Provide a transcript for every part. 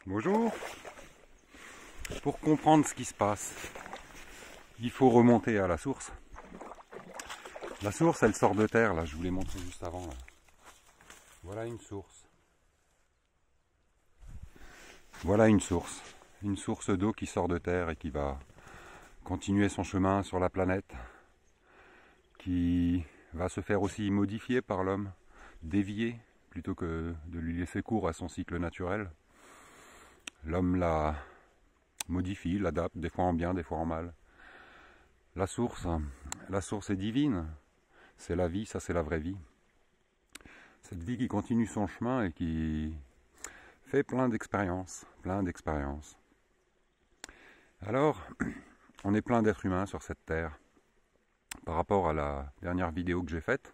Bonjour. Pour comprendre ce qui se passe, il faut remonter à la source. La source, elle sort de terre, là, je vous l'ai montré juste avant. Là. Voilà une source. Voilà une source d'eau qui sort de terre et qui va continuer son chemin sur la planète, qui va se faire aussi modifier par l'homme, dévier, plutôt que de lui laisser cours à son cycle naturel. L'homme la modifie, l'adapte, des fois en bien, des fois en mal. La source est divine, c'est la vie, ça c'est la vraie vie. Cette vie qui continue son chemin et qui fait plein d'expériences, Alors, on est plein d'êtres humains sur cette terre. Par rapport à la dernière vidéo que j'ai faite,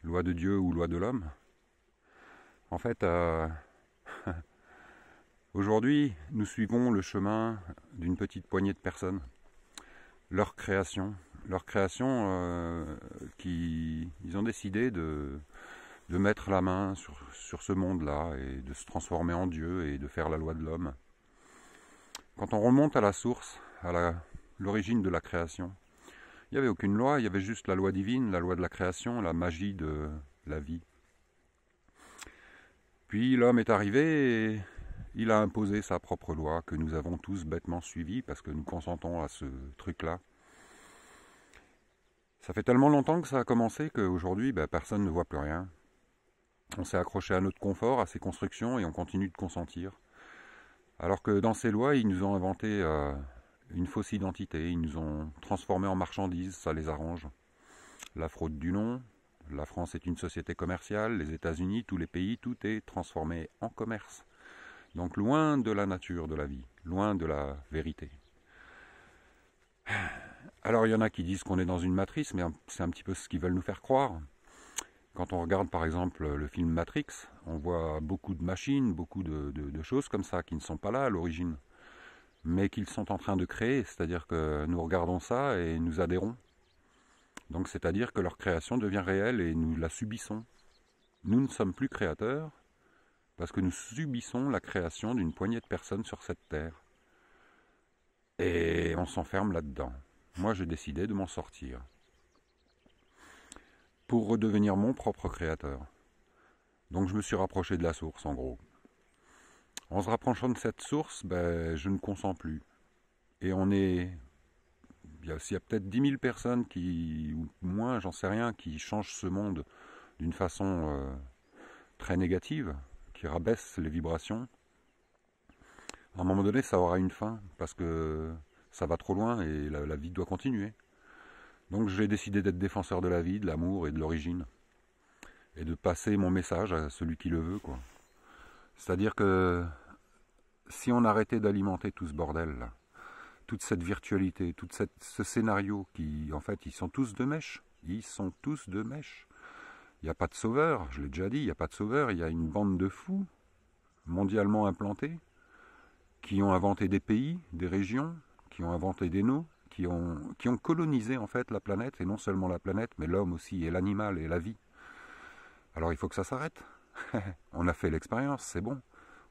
loi de Dieu ou loi de l'homme, en fait, aujourd'hui, nous suivons le chemin d'une petite poignée de personnes. Leur création, ils ont décidé de mettre la main sur ce monde-là et de se transformer en Dieu et de faire la loi de l'homme. Quand on remonte à la source, à l'origine de la création, il n'y avait aucune loi, il y avait juste la loi divine, la loi de la création, la magie de la vie. Puis l'homme est arrivé et il a imposé sa propre loi que nous avons tous bêtement suivie parce que nous consentons à ce truc-là. Ça fait tellement longtemps que ça a commencé qu'aujourd'hui, personne ne voit plus rien. On s'est accroché à notre confort, à ses constructions et on continue de consentir. Alors que dans ces lois, ils nous ont inventé une fausse identité, ils nous ont transformés en marchandises, ça les arrange. La fraude du nom, la France est une société commerciale, les États-Unis, tous les pays, tout est transformé en commerce. Donc loin de la nature de la vie, loin de la vérité. Alors il y en a qui disent qu'on est dans une matrice, mais c'est un petit peu ce qu'ils veulent nous faire croire. Quand on regarde par exemple le film Matrix, on voit beaucoup de machines, beaucoup de choses comme ça qui ne sont pas là à l'origine, mais qu'ils sont en train de créer, c'est-à-dire que nous regardons ça et nous adhérons. Donc c'est-à-dire que leur création devient réelle et nous la subissons. Nous ne sommes plus créateurs parce que nous subissons la création d'une poignée de personnes sur cette terre. Et on s'enferme là-dedans. Moi j'ai décidé de m'en sortir. Pour redevenir mon propre créateur. Donc je me suis rapproché de la source en gros. En se rapprochant de cette source, je ne consens plus. Et il y a peut-être 10 000 personnes ou moins, j'en sais rien, qui changent ce monde d'une façon très négative, qui rabaisse les vibrations. À un moment donné, ça aura une fin, parce que ça va trop loin et la vie doit continuer. Donc j'ai décidé d'être défenseur de la vie, de l'amour et de l'origine. Et de passer mon message à celui qui le veut, quoi. C'est-à-dire que si on arrêtait d'alimenter tout ce bordel-là, toute cette virtualité, ce scénario qui, en fait, ils sont tous de mèche. Ils sont tous de mèche. Il n'y a pas de sauveur, je l'ai déjà dit, il n'y a pas de sauveur. Il y a une bande de fous, mondialement implantés, qui ont inventé des pays, des régions, qui ont inventé des noms, qui ont colonisé, en fait, la planète, et non seulement la planète, mais l'homme aussi, et l'animal, et la vie. Alors il faut que ça s'arrête. On a fait l'expérience, c'est bon.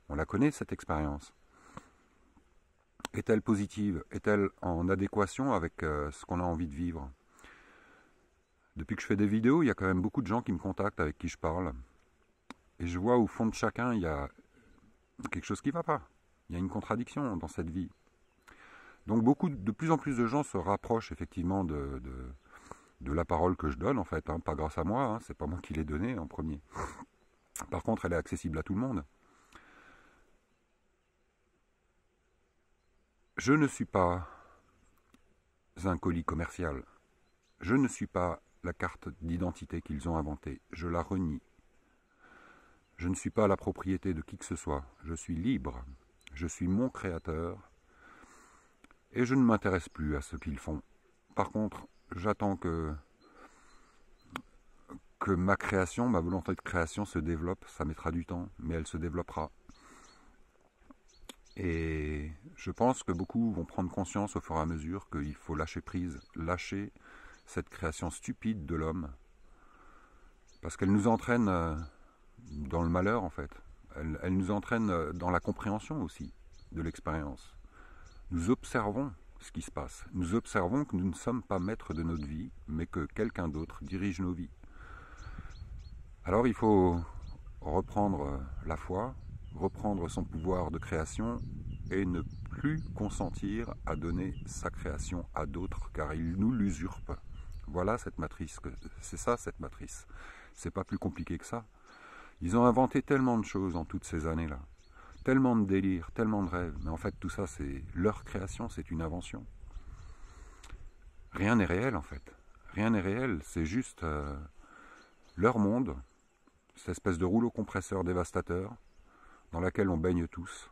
On la connaît, cette expérience. Est-elle positive? Est-elle en adéquation avec ce qu'on a envie de vivre? Depuis que je fais des vidéos, il y a quand même beaucoup de gens qui me contactent, avec qui je parle. Et je vois au fond de chacun, il y a quelque chose qui ne va pas. Il y a une contradiction dans cette vie. Donc de plus en plus de gens se rapprochent effectivement de la parole que je donne, en fait. Pas grâce à moi, c'est pas moi qui l'ai donnée en premier. Par contre, elle est accessible à tout le monde. Je ne suis pas un colis commercial. Je ne suis pas la carte d'identité qu'ils ont inventée. Je la renie. Je ne suis pas la propriété de qui que ce soit. Je suis libre. Je suis mon créateur. Et je ne m'intéresse plus à ce qu'ils font. Par contre, j'attends que ma création, ma volonté de création se développe. Ça mettra du temps, mais elle se développera. Et je pense que beaucoup vont prendre conscience au fur et à mesure qu'il faut lâcher prise, lâcher cette création stupide de l'homme, parce qu'elle nous entraîne dans le malheur en fait. elle nous entraîne dans la compréhension aussi de l'expérience. Nous observons ce qui se passe. Nous observons que nous ne sommes pas maîtres de notre vie, mais que quelqu'un d'autre dirige nos vies. Alors il faut reprendre la foi, reprendre son pouvoir de création et ne plus consentir à donner sa création à d'autres, car ils nous l'usurpent. Voilà cette matrice, c'est ça cette matrice. C'est pas plus compliqué que ça. Ils ont inventé tellement de choses en toutes ces années-là. Tellement de délires, tellement de rêves, mais en fait tout ça c'est leur création, c'est une invention. Rien n'est réel en fait. Rien n'est réel, c'est juste leur monde, cette espèce de rouleau compresseur dévastateur dans lequel on baigne tous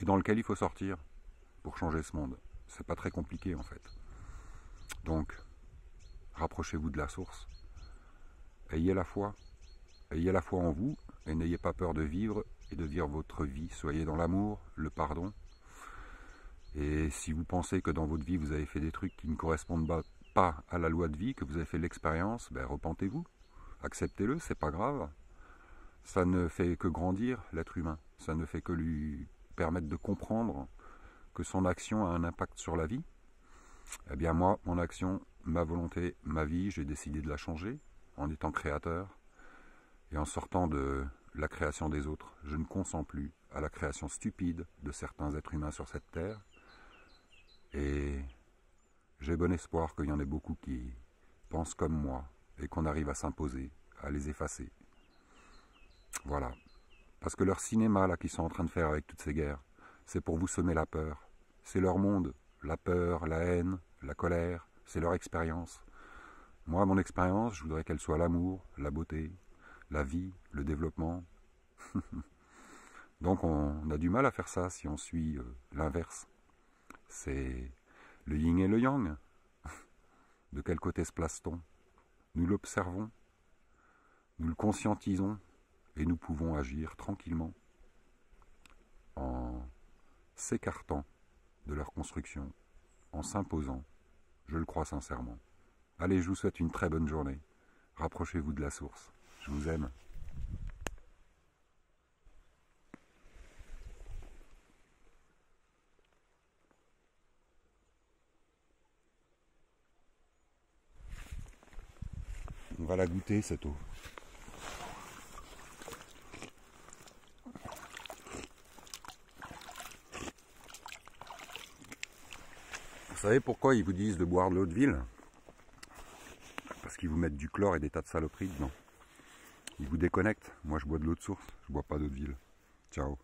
et dans lequel il faut sortir pour changer ce monde. C'est pas très compliqué en fait. Donc, rapprochez-vous de la source, ayez la foi en vous et n'ayez pas peur de vivre et de vivre votre vie. Soyez dans l'amour, le pardon. Et si vous pensez que dans votre vie vous avez fait des trucs qui ne correspondent pas à la loi de vie, que vous avez fait l'expérience, ben repentez-vous, acceptez-le, c'est pas grave. Ça ne fait que grandir l'être humain, ça ne fait que lui permettre de comprendre que son action a un impact sur la vie. Eh bien moi, mon action, ma volonté, ma vie, j'ai décidé de la changer en étant créateur et en sortant de la création des autres. Je ne consens plus à la création stupide de certains êtres humains sur cette terre et j'ai bon espoir qu'il y en ait beaucoup qui pensent comme moi et qu'on arrive à s'imposer, à les effacer. Voilà. Parce que leur cinéma là qu'ils sont en train de faire avec toutes ces guerres, c'est pour vous semer la peur. C'est leur monde. La peur, la haine, la colère, c'est leur expérience. Moi, mon expérience, je voudrais qu'elle soit l'amour, la beauté, la vie, le développement. Donc on a du mal à faire ça si on suit l'inverse. C'est le yin et le yang. De quel côté se place-t-on? Nous l'observons, nous le conscientisons et nous pouvons agir tranquillement en s'écartant de leur construction, en s'imposant, je le crois sincèrement. Allez, je vous souhaite une très bonne journée. Rapprochez-vous de la source. Je vous aime. On va la goûter cette eau. Vous savez pourquoi ils vous disent de boire de l'eau de ville? Parce qu'ils vous mettent du chlore et des tas de saloperies dedans. Ils vous déconnectent. Moi je bois de l'eau de source, je bois pas d'eau de ville. Ciao.